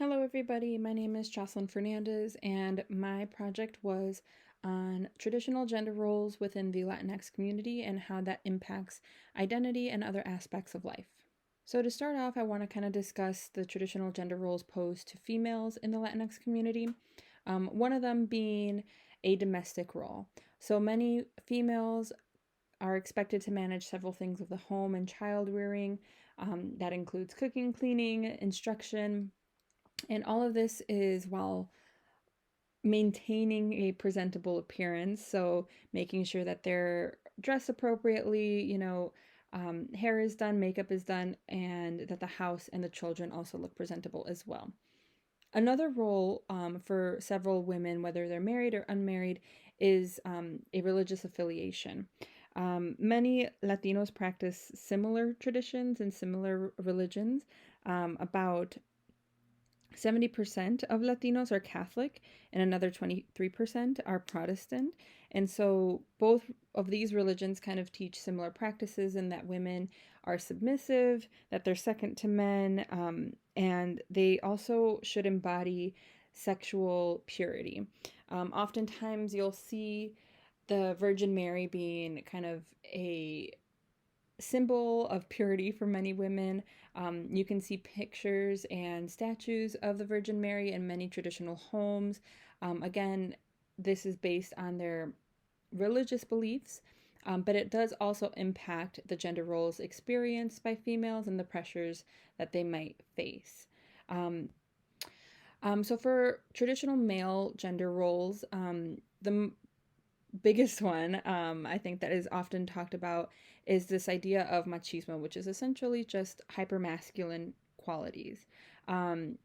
Hello, everybody. My name is Jocelyn Fernandez, and my project was on traditional gender roles within the Latinx community and how that impacts identity and other aspects of life. So, to start off, I want to kind of discuss the traditional gender roles posed to females in the Latinx community. One of them being a domestic role. So, many females are expected to manage several things of the home and child rearing. That includes cooking, cleaning, instruction, and all of this is while maintaining a presentable appearance. So making sure that they're dressed appropriately, hair is done, makeup is done, and that the house and the children also look presentable as well. Another role for several women, whether they're married or unmarried, is a religious affiliation. Many Latinos practice similar traditions and similar religions. About 70% of Latinos are Catholic and another 23% are Protestant. And so both of these religions kind of teach similar practices in that women are submissive, that they're second to men, and they also should embody sexual purity. Oftentimes you'll see the Virgin Mary being kind of a symbol of purity for many women. You can see pictures and statues of the Virgin Mary in many traditional homes. Again, this is based on their religious beliefs, but it does also impact the gender roles experienced by females and the pressures that they might face. So for traditional male gender roles, the biggest one I think that is often talked about is this idea of machismo, which is essentially just hypermasculine qualities. Um,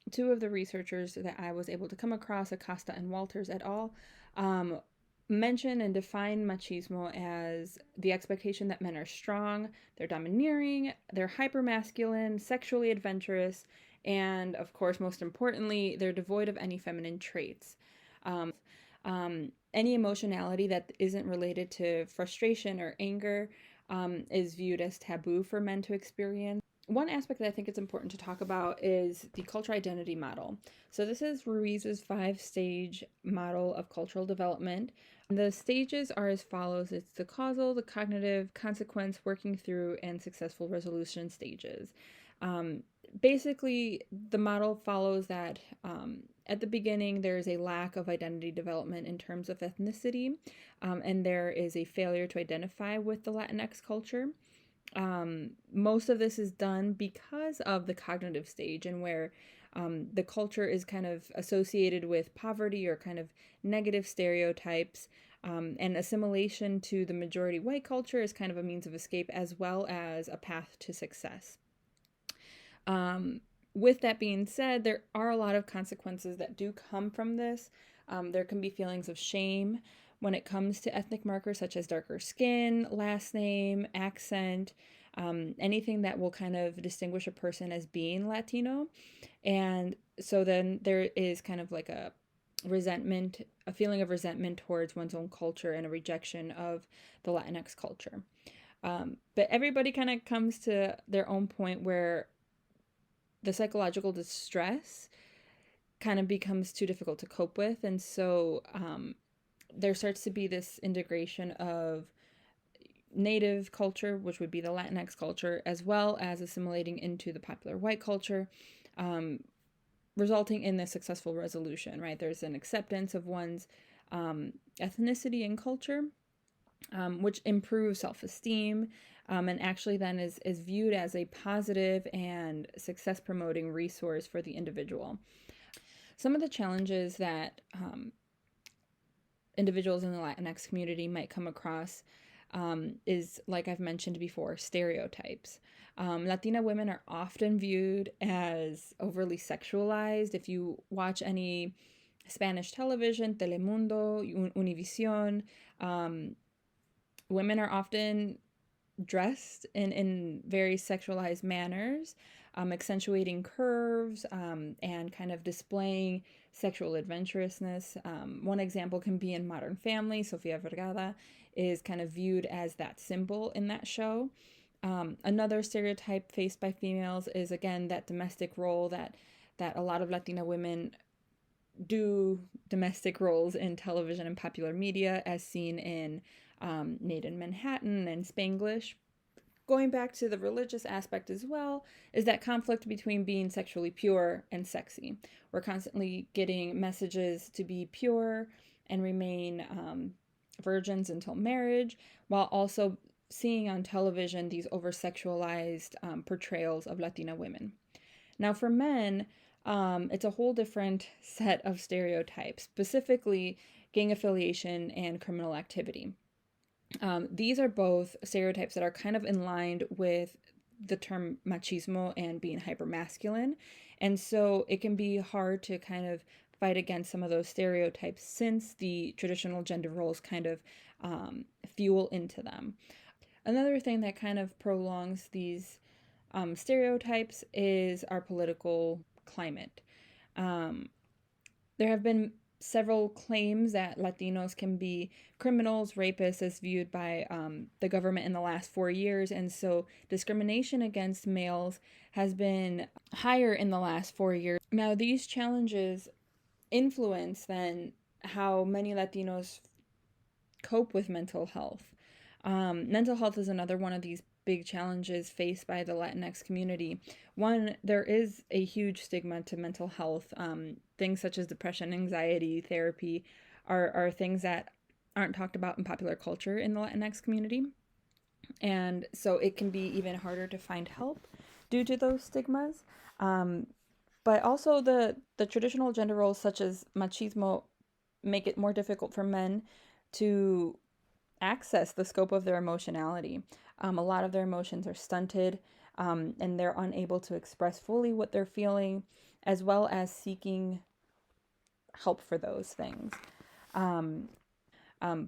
Two of the researchers that I was able to come across, Acosta and Walters et al., mention and define machismo as the expectation that men are strong, they're domineering, they're hypermasculine, sexually adventurous, and of course, most importantly, they're devoid of any feminine traits. Any emotionality that isn't related to frustration or anger is viewed as taboo for men to experience. One aspect that I think it's important to talk about is the cultural identity model. So this is Ruiz's 5-stage model of cultural development. The stages are as follows. It's the causal, the cognitive, consequence, working through, and successful resolution stages. Basically, the model follows that at the beginning, there is a lack of identity development in terms of ethnicity, and there is a failure to identify with the Latinx culture. Most of this is done because of the cognitive stage, and where the culture is kind of associated with poverty or kind of negative stereotypes. And assimilation to the majority white culture is kind of a means of escape as well as a path to success. With that being said, there are a lot of consequences that do come from this. There can be feelings of shame when it comes to ethnic markers such as darker skin, last name, accent, anything that will kind of distinguish a person as being Latino. And so then there is kind of like a feeling of resentment towards one's own culture and a rejection of the Latinx culture. But everybody kind of comes to their own point where the psychological distress kind of becomes too difficult to cope with. And so there starts to be this integration of native culture, which would be the Latinx culture, as well as assimilating into the popular white culture, resulting in the successful resolution, right? There's an acceptance of one's ethnicity and culture, which improves self-esteem, and actually then is viewed as a positive and success promoting resource for the individual. Some of the challenges that individuals in the Latinx community might come across is, like I've mentioned before, stereotypes. Latina women are often viewed as overly sexualized. If you watch any Spanish television, Telemundo, Univision, women are often dressed in very sexualized manners, accentuating curves and kind of displaying sexual adventurousness. One example can be in Modern Family. Sofia Vergara is kind of viewed as that symbol in that show. Another stereotype faced by females is, again, that domestic role that that a lot of Latina women do domestic roles in television and popular media, as seen in Made in Manhattan and Spanglish. Going back to the religious aspect as well, is that conflict between being sexually pure and sexy. We're constantly getting messages to be pure and remain virgins until marriage, while also seeing on television these over sexualized portrayals of Latina women. Now, for men, it's a whole different set of stereotypes, specifically gang affiliation and criminal activity. These are both stereotypes that are kind of in line with the term machismo and being hypermasculine. And so it can be hard to kind of fight against some of those stereotypes since the traditional gender roles kind of fuel into them. Another thing that kind of prolongs these stereotypes is our political climate. There have been several claims that Latinos can be criminals, rapists, as viewed by the government in the last 4 years. And so discrimination against males has been higher in the last 4 years. Now, these challenges influence then how many Latinos cope with mental health. Mental health is another one of these big challenges faced by the Latinx community. One, there is a huge stigma to mental health. Things such as depression, anxiety, therapy are things that aren't talked about in popular culture in the Latinx community. And so it can be even harder to find help due to those stigmas. But also the traditional gender roles such as machismo make it more difficult for men to access the scope of their emotionality. A lot of their emotions are stunted, and they're unable to express fully what they're feeling, as well as seeking help for those things.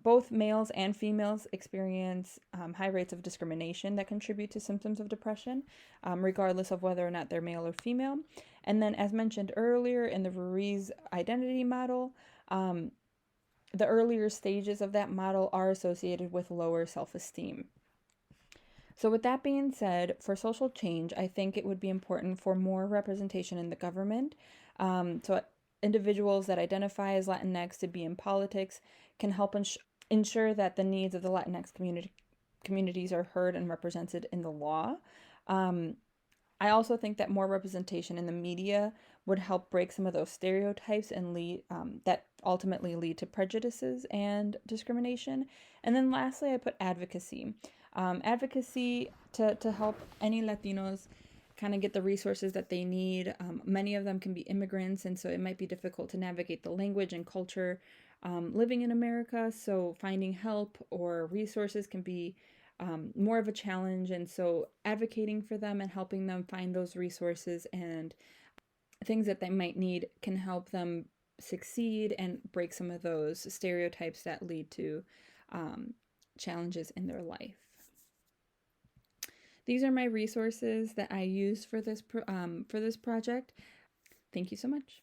Both males and females experience high rates of discrimination that contribute to symptoms of depression, regardless of whether or not they're male or female. And then, as mentioned earlier in the Ruiz identity model, the earlier stages of that model are associated with lower self-esteem. So with that being said, for social change, I think it would be important for more representation in the government. So individuals that identify as Latinx to be in politics can help ensure that the needs of the Latinx communities are heard and represented in the law. I also think that more representation in the media would help break some of those stereotypes and lead that ultimately lead to prejudices and discrimination. And then lastly, I put advocacy. Advocacy to help any Latinos kind of get the resources that they need. Many of them can be immigrants, and so it might be difficult to navigate the language and culture living in America. So finding help or resources can be more of a challenge. And so advocating for them and helping them find those resources and things that they might need can help them succeed and break some of those stereotypes that lead to challenges in their life. These are my resources that I use for this project. Thank you so much.